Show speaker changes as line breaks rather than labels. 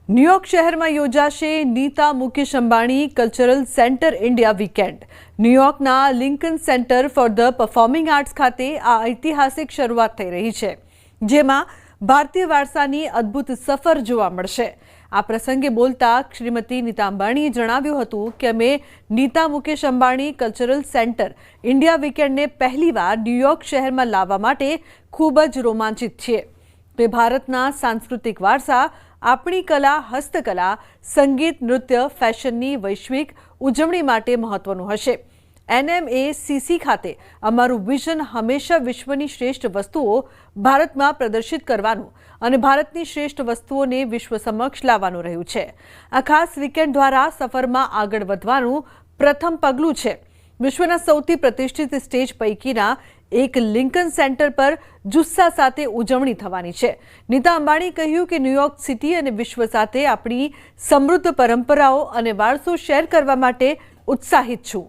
New York શહેરમાં યોજાશે Nita Mukesh Ambani cultural centre India weekend. ન્યુયોર્કના Lincoln Center for the Performing Arts ખાતે આ ઐતિહાસિક શરૂઆત થઈ રહી છે, જેમાં ભારતીય વારસાની અદ્ભુત સફર જોવા મળશે। આ પ્રસંગે બોલતા શ્રીમતી નીતા અંબાણીએ જણાવ્યું હતું કે અમે Nita Mukesh Ambani cultural centre India વીકેન્ડને પહેલીવાર ન્યુયોર્ક શહેરમાં લાવવા માટે ખૂબ જ રોમાંચિત છીએ। તે ભારતના સાંસ્કૃતિક વારસા, આપણી કલા, હસ્તકલા, સંગીત, નૃત્ય, ફેશનની વૈશ્વિક ઉજવણી માટે મહત્વનું હશે। NMACC ખાતે અમારું વિઝન હંમેશા વિશ્વની શ્રેષ્ઠ વસ્તુઓ ભારતમાં પ્રદર્શિત કરવાનું અને ભારતની શ્રેષ્ઠ વસ્તુઓને વિશ્વ સમક્ષ લાવવાનું રહ્યું છે। આ ખાસ વીકેન્ડ દ્વારા સફરમાં આગળ વધવાનું પ્રથમ પગલું છે। વિશ્વના સૌથી પ્રતિષ્ઠિત સ્ટેજ પૈકીના એક લિંકન સેન્ટર પર જુસ્સા સાથે ઉજવણી થવાની છે। નીતા અંબાણીએ કહ્યું કે ન્યુયોર્ક સિટી અને વિશ્વ સાથે આપણી સમૃદ્ધ પરંપરાઓ અને વારસો શેર કરવા માટે ઉત્સાહિત છું।